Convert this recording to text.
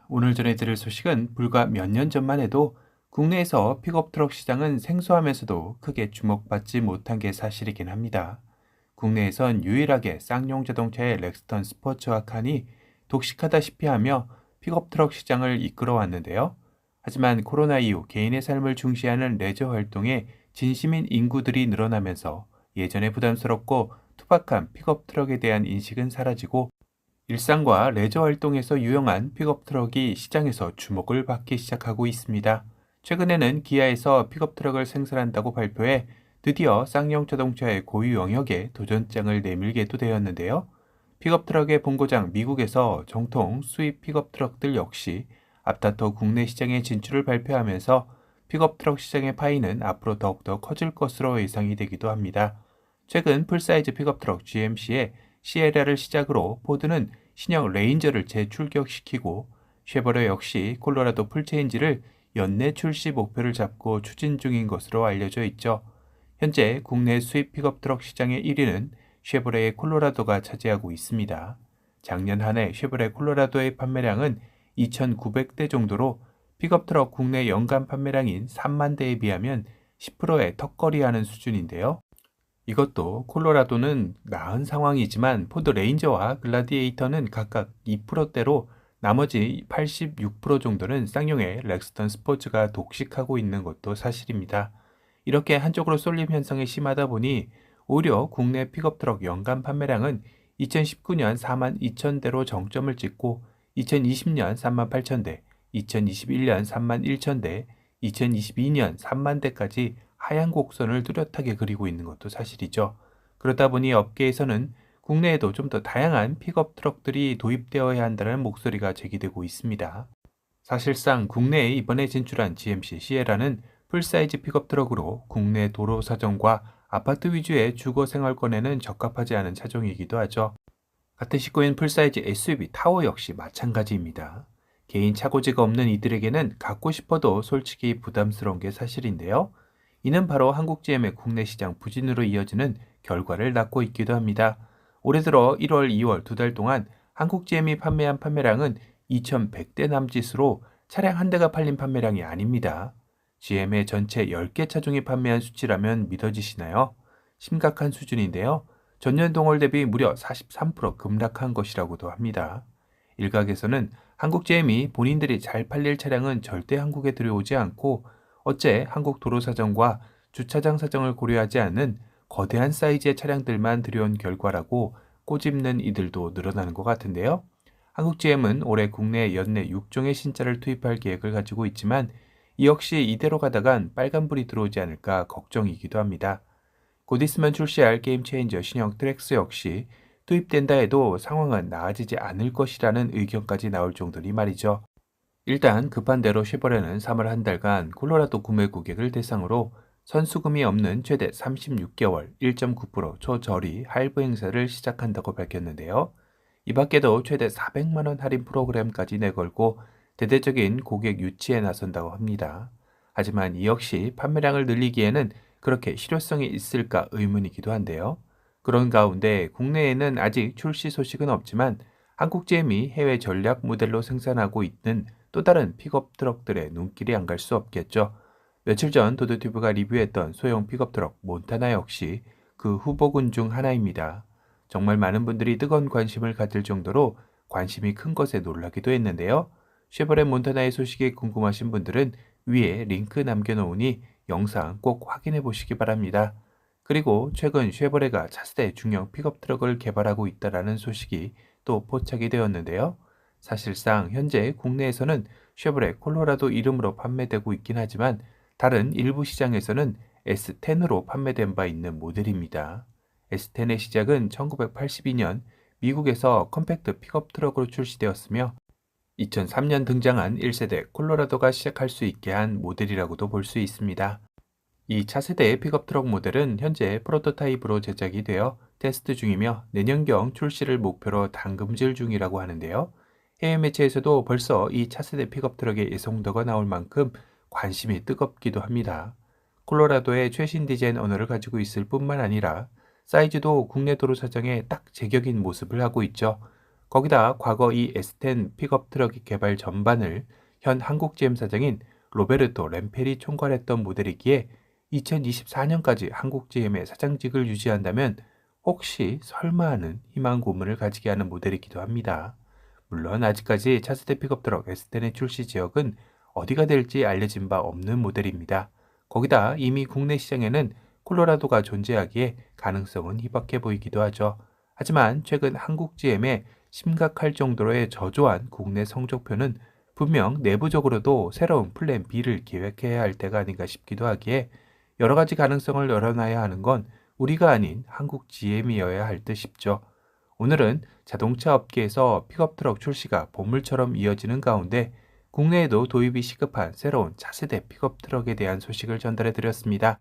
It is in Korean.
오늘 전해드릴 소식은 불과 몇 년 전만 해도 국내에서 픽업 트럭 시장은 생소하면서도 크게 주목받지 못한 게 사실이긴 합니다. 국내에선 유일하게 쌍용 자동차의 렉스턴 스포츠와 칸이 독식하다시피 하며 픽업 트럭 시장을 이끌어왔는데요. 하지만 코로나 이후 개인의 삶을 중시하는 레저 활동에 진심인 인구들이 늘어나면서 예전에 부담스럽고 투박한 픽업 트럭에 대한 인식은 사라지고 일상과 레저 활동에서 유용한 픽업 트럭이 시장에서 주목을 받기 시작하고 있습니다. 최근에는 기아에서 픽업 트럭을 생산한다고 발표해 드디어 쌍용 자동차의 고유 영역에 도전장을 내밀게도 되었는데요. 픽업 트럭의 본고장 미국에서 정통 수입 픽업 트럭들 역시 앞다퉈 국내 시장의 진출을 발표하면서 픽업 트럭 시장의 파이는 앞으로 더욱더 커질 것으로 예상이 되기도 합니다. 최근 풀사이즈 픽업 트럭 GMC의 시에라를 시작으로 포드는 신형 레인저를 재출격시키고 쉐보레 역시 콜로라도 풀체인지를 연내 출시 목표를 잡고 추진 중인 것으로 알려져 있죠. 현재 국내 수입 픽업 트럭 시장의 1위는 쉐보레의 콜로라도가 차지하고 있습니다. 작년 한 해 쉐보레 콜로라도의 판매량은 2,900대 정도로 픽업 트럭 국내 연간 판매량인 3만 대에 비하면 10%의 턱걸이하는 수준인데요. 이것도 콜로라도는 나은 상황이지만 포드 레인저와 글라디에이터는 각각 2%대로 나머지 86% 정도는 쌍용의 렉스턴 스포츠가 독식하고 있는 것도 사실입니다. 이렇게 한쪽으로 쏠림 현상이 심하다 보니 오히려 국내 픽업 트럭 연간 판매량은 2019년 4만 2천 대로 정점을 찍고 2020년 3만 8천 대, 2021년 3만 1천 대, 2022년 3만 대까지 하향 곡선을 뚜렷하게 그리고 있는 것도 사실이죠. 그러다 보니 업계에서는 국내에도 좀 더 다양한 픽업 트럭들이 도입되어야 한다는 목소리가 제기되고 있습니다. 사실상 국내에 이번에 진출한 GMC 시에라는 풀사이즈 픽업 트럭으로 국내 도로 사정과 아파트 위주의 주거 생활권에는 적합하지 않은 차종이기도 하죠. 같은 식구인 풀사이즈 SUV 타워 역시 마찬가지입니다. 개인 차고지가 없는 이들에게는 갖고 싶어도 솔직히 부담스러운 게 사실인데요. 이는 바로 한국 GM의 국내 시장 부진으로 이어지는 결과를 낳고 있기도 합니다. 올해 들어 1월, 2월 두 달 동안 한국 GM이 판매한 판매량은 2,100대 남짓으로 차량 한 대가 팔린 판매량이 아닙니다. GM의 전체 10개 차종이 판매한 수치라면 믿어지시나요? 심각한 수준인데요. 전년 동월 대비 무려 43% 급락한 것이라고도 합니다. 일각에서는 한국 GM이 본인들이 잘 팔릴 차량은 절대 한국에 들여오지 않고 어째 한국 도로 사정과 주차장 사정을 고려하지 않는 거대한 사이즈의 차량들만 들여온 결과라고 꼬집는 이들도 늘어나는 것 같은데요. 한국 GM은 올해 국내에 연내 6종의 신차를 투입할 계획을 가지고 있지만 이 역시 이대로 가다간 빨간불이 들어오지 않을까 걱정이기도 합니다. 곧 있으면 출시할 게임 체인저 신형 트랙스 역시 투입된다 해도 상황은 나아지지 않을 것이라는 의견까지 나올 정도니 말이죠. 일단 급한 대로 쉐보레는 3월 한 달간 콜로라도 구매 고객을 대상으로 선수금이 없는 최대 36개월 1.9% 초저리 할부 행사를 시작한다고 밝혔는데요. 이 밖에도 최대 400만 원 할인 프로그램까지 내걸고 대대적인 고객 유치에 나선다고 합니다. 하지만 이 역시 판매량을 늘리기에는 그렇게 실효성이 있을까 의문이기도 한데요. 그런 가운데 국내에는 아직 출시 소식은 없지만 한국 GM이 해외 전략 모델로 생산하고 있는 또 다른 픽업 트럭들의 눈길이 안 갈 수 없겠죠. 며칠 전 도드튜브가 리뷰했던 소형 픽업 트럭 몬타나 역시 그 후보군 중 하나입니다. 정말 많은 분들이 뜨거운 관심을 가질 정도로 관심이 큰 것에 놀라기도 했는데요. 쉐보레 몬타나의 소식이 궁금하신 분들은 위에 링크 남겨놓으니 영상 꼭 확인해 보시기 바랍니다. 그리고 최근 쉐보레가 차세대 중형 픽업 트럭을 개발하고 있다는 소식이 또 포착이 되었는데요. 사실상 현재 국내에서는 쉐보레 콜로라도 이름으로 판매되고 있긴 하지만 다른 일부 시장에서는 S10으로 판매된 바 있는 모델입니다. S10의 시작은 1982년 미국에서 컴팩트 픽업 트럭으로 출시되었으며 2003년 등장한 1세대 콜로라도가 시작할 수 있게 한 모델이라고도 볼 수 있습니다. 이 차세대의 픽업 트럭 모델은 현재 프로토타입으로 제작이 되어 테스트 중이며 내년경 출시를 목표로 당금질 중이라고 하는데요. 해외 매체에서도 벌써 이 차세대 픽업 트럭의 예상도가 나올 만큼 관심이 뜨겁기도 합니다. 콜로라도의 최신 디자인 언어를 가지고 있을 뿐만 아니라 사이즈도 국내 도로 사정에 딱 제격인 모습을 하고 있죠. 거기다 과거 이 S10 픽업 트럭 개발 전반을 현 한국 GM 사장인 로베르토 램펠이 총괄했던 모델이기에 2024년까지 한국 GM의 사장직을 유지한다면 혹시 설마 하는 희망 고문을 가지게 하는 모델이기도 합니다. 물론 아직까지 차세대 픽업 트럭 S10의 출시 지역은 어디가 될지 알려진 바 없는 모델입니다. 거기다 이미 국내 시장에는 콜로라도가 존재하기에 가능성은 희박해 보이기도 하죠. 하지만 최근 한국 GM의 심각할 정도로의 저조한 국내 성적표는 분명 내부적으로도 새로운 플랜 B를 계획해야 할 때가 아닌가 싶기도 하기에 여러 가지 가능성을 열어놔야 하는 건 우리가 아닌 한국 GM이어야 할 듯 싶죠. 오늘은 자동차 업계에서 픽업 트럭 출시가 보물처럼 이어지는 가운데 국내에도 도입이 시급한 새로운 차세대 픽업 트럭에 대한 소식을 전달해 드렸습니다.